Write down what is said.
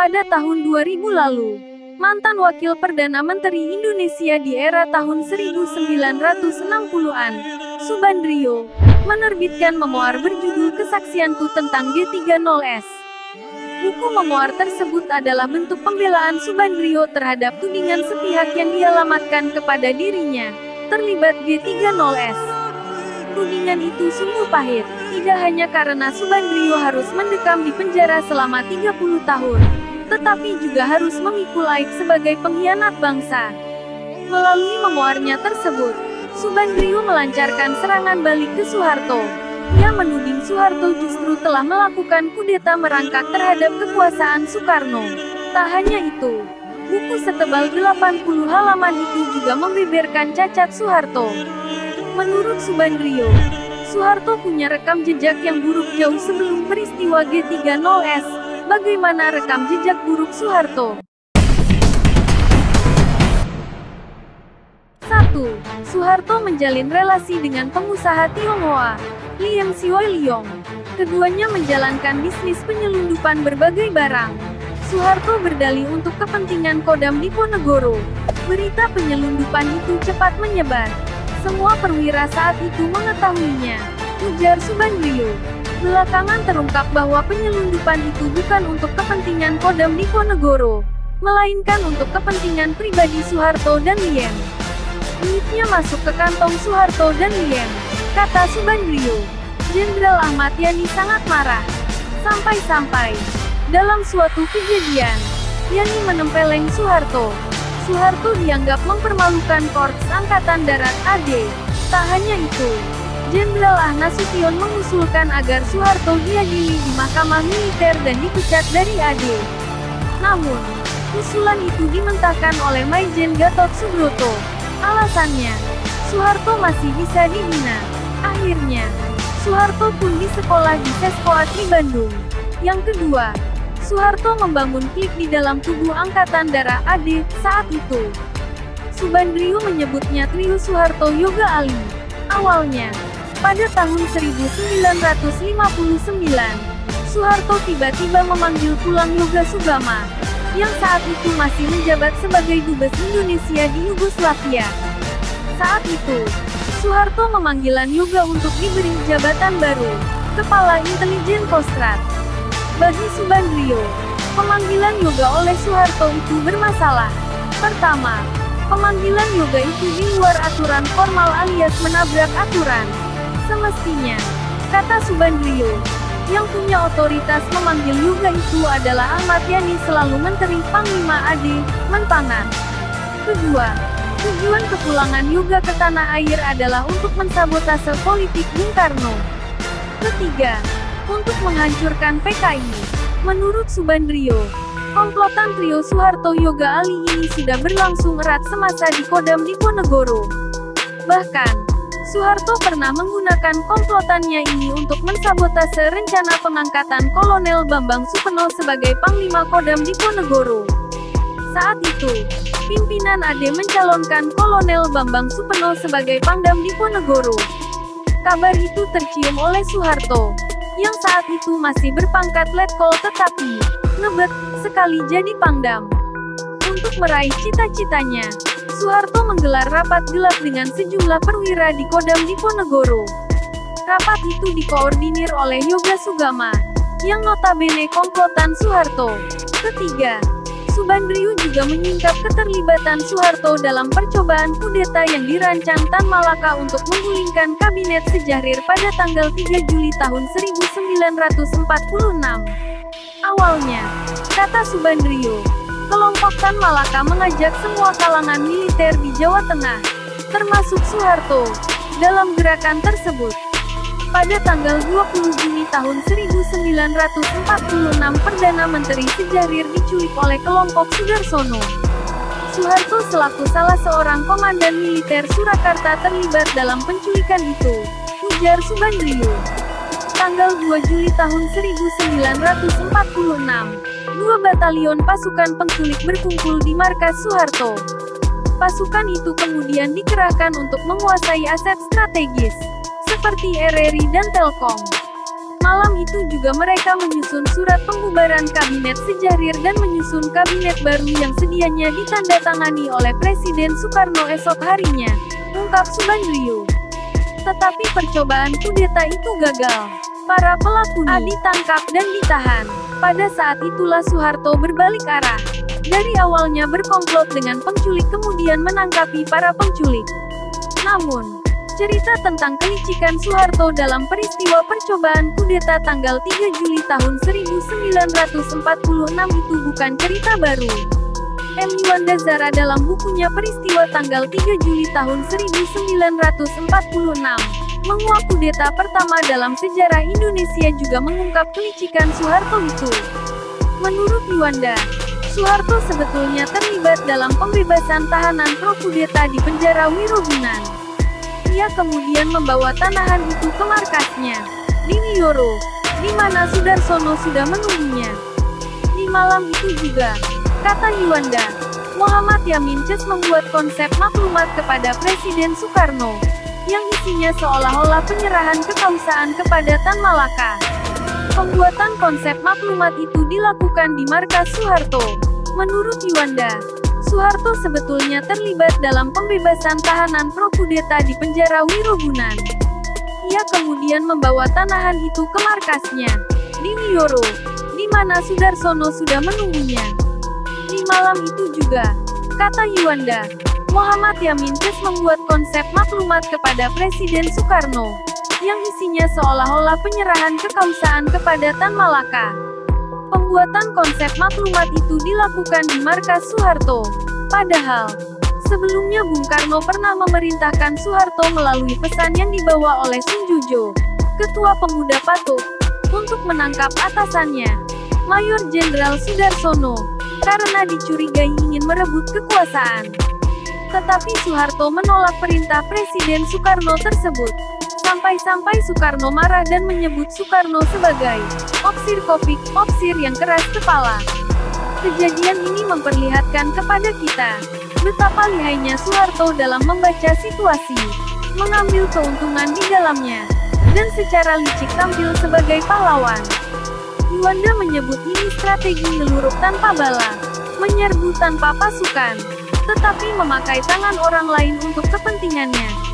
pada tahun 2000 lalu. Mantan Wakil Perdana Menteri Indonesia di era tahun 1960-an, Subandrio, menerbitkan memoar berjudul Kesaksianku tentang G30S. Buku memoar tersebut adalah bentuk pembelaan Subandrio terhadap tudingan sepihak yang dialamatkan kepada dirinya, terlibat G30S. Tudingan itu sungguh pahit, tidak hanya karena Subandrio harus mendekam di penjara selama 30 tahun, tetapi juga harus memikul aib sebagai pengkhianat bangsa. Melalui memoarnya tersebut, Subandrio melancarkan serangan balik ke Soeharto. Ia menuding Soeharto justru telah melakukan kudeta merangkak terhadap kekuasaan Soekarno. Tak hanya itu, buku setebal 80 halaman itu juga membeberkan cacat Soeharto. Menurut Subandrio, Soeharto punya rekam jejak yang buruk jauh sebelum peristiwa G30S. Bagaimana rekam jejak buruk Soeharto? 1. Soeharto menjalin relasi dengan pengusaha Tionghoa, Liem Sioe Liong. Keduanya menjalankan bisnis penyelundupan berbagai barang. Soeharto berdalih untuk kepentingan Kodam Diponegoro. Berita penyelundupan itu cepat menyebar. Semua perwira saat itu mengetahuinya, ujar Subandrio. Belakangan terungkap bahwa penyelundupan itu bukan untuk kepentingan Kodam Diponegoro, melainkan untuk kepentingan pribadi Soeharto dan Liem. Duitnya masuk ke kantong Soeharto dan Liem, kata Subandrio. Jenderal Ahmad Yani sangat marah. Sampai-sampai, dalam suatu kejadian, Yani menempeleng Soeharto. Soeharto dianggap mempermalukan Korps Angkatan Darat AD. Tak hanya itu, Jenderal Nasution mengusulkan agar Soeharto diadili di Mahkamah Militer dan dipecat dari AD. Namun, usulan itu dimentahkan oleh Maijen Gatot Subroto. Alasannya, Soeharto masih bisa dibina. Akhirnya, Soeharto pun disekolah di Seskoatri Bandung. Yang kedua, Soeharto membangun klik di dalam tubuh Angkatan Darat AD saat itu. Subandrio menyebutnya Trio Soeharto Yoga Ali. Awalnya, pada tahun 1959, Soeharto tiba-tiba memanggil pulang Yoga Sugama, yang saat itu masih menjabat sebagai Dubes Indonesia di Yugoslavia. Saat itu, Soeharto memanggilan Yoga untuk diberi jabatan baru, Kepala Intelijen Kostrad. Bagi Subandrio, pemanggilan Yoga oleh Soeharto itu bermasalah. Pertama, pemanggilan Yoga itu di luar aturan formal alias menabrak aturan. Semestinya, kata Subandrio, yang punya otoritas memanggil Yoga itu adalah Ahmad Yani selalu Menteri Panglima AD, Menpangan. Kedua, tujuan kepulangan Yoga ke tanah air adalah untuk mensabotase politik Bung Karno. Ketiga, untuk menghancurkan PKI. Menurut Subandrio, komplotan trio Soeharto Yoga Ali ini sudah berlangsung erat semasa di Kodam Diponegoro. Bahkan, Soeharto pernah menggunakan komplotannya ini untuk mensabotase rencana pengangkatan Kolonel Bambang Supeno sebagai Panglima Kodam Diponegoro. Saat itu, pimpinan AD mencalonkan Kolonel Bambang Supeno sebagai Pangdam Diponegoro. Kabar itu tercium oleh Soeharto, yang saat itu masih berpangkat Letkol tetapi ngebet sekali jadi Pangdam. Untuk meraih cita-citanya, Soeharto menggelar rapat gelap dengan sejumlah perwira di Kodam Diponegoro. Rapat itu dikoordinir oleh Yoga Sugama, yang notabene komplotan Soeharto. Ketiga, Subandrio juga menyingkap keterlibatan Soeharto dalam percobaan kudeta yang dirancang Tan Malaka untuk menggulingkan Kabinet Sejahrir pada tanggal 3 Juli tahun 1946. Awalnya, kata Subandrio, kelompok Tan Malaka mengajak semua kalangan militer di Jawa Tengah, termasuk Soeharto, dalam gerakan tersebut. Pada tanggal 20 Juni tahun 1946 Perdana Menteri Sejahrir diculik oleh kelompok Sudarsono. Soeharto selaku salah seorang komandan militer Surakarta terlibat dalam penculikan itu, ujar Subandrio. Tanggal 2 Juli tahun 1946, 2 batalion pasukan penculik berkumpul di markas Soeharto. Pasukan itu kemudian dikerahkan untuk menguasai aset strategis, seperti RRI dan Telkom. Malam itu juga mereka menyusun surat pembubaran kabinet Sejahrir dan menyusun kabinet baru yang sedianya ditandatangani oleh Presiden Soekarno esok harinya, ungkap Subandrio. Tetapi percobaan kudeta itu gagal. Para pelakunya ditangkap dan ditahan. Pada saat itulah Soeharto berbalik arah. Dari awalnya berkomplot dengan penculik kemudian menangkapi para penculik. Namun, cerita tentang kelicikan Soeharto dalam peristiwa percobaan kudeta tanggal 3 Juli tahun 1946 itu bukan cerita baru. M. Yuanda Zara dalam bukunya Peristiwa tanggal 3 Juli tahun 1946, menguak kudeta pertama dalam sejarah Indonesia juga mengungkap kelicikan Soeharto itu. Menurut Yuanda, Soeharto sebetulnya terlibat dalam pembebasan tahanan pro-kudeta di penjara Wirogunan. Ia kemudian membawa tanahan itu ke markasnya, di Wiyoro, di mana Sudarsono sudah menunggunya. Di malam itu juga, kata Yuanda, Muhammad Yamin Ces membuat konsep maklumat kepada Presiden Soekarno, yang isinya seolah-olah penyerahan kekaisaran kepada Tan Malaka. Pembuatan konsep maklumat itu dilakukan di markas Soeharto. Menurut Yuanda, Soeharto sebetulnya terlibat dalam pembebasan tahanan pro-kudeta di penjara Wirogunan. Ia kemudian membawa tanahan itu ke markasnya, di Wiyoro, di mana Sudarsono sudah menunggunya. Di malam itu juga, kata Yuanda, Muhammad Yamin Ces membuat konsep maklumat kepada Presiden Soekarno, yang isinya seolah-olah penyerahan kekaisaran kepada Tan Malaka. Pembuatan konsep maklumat itu dilakukan di markas Soeharto. Padahal, sebelumnya Bung Karno pernah memerintahkan Soeharto melalui pesan yang dibawa oleh Sunjujo, Ketua Pemuda Patuk, untuk menangkap atasannya, Mayor Jenderal Sudarsono, karena dicurigai ingin merebut kekuasaan. Tetapi Soeharto menolak perintah Presiden Soekarno tersebut. Sampai-sampai Soekarno marah dan menyebut Soekarno sebagai opsir kopik, opsir yang keras kepala. Kejadian ini memperlihatkan kepada kita betapa lihainya Soeharto dalam membaca situasi, mengambil keuntungan di dalamnya, dan secara licik tampil sebagai pahlawan. Yuanda menyebut ini strategi ngeluruk tanpa bala, menyerbu tanpa pasukan, tetapi memakai tangan orang lain untuk kepentingannya.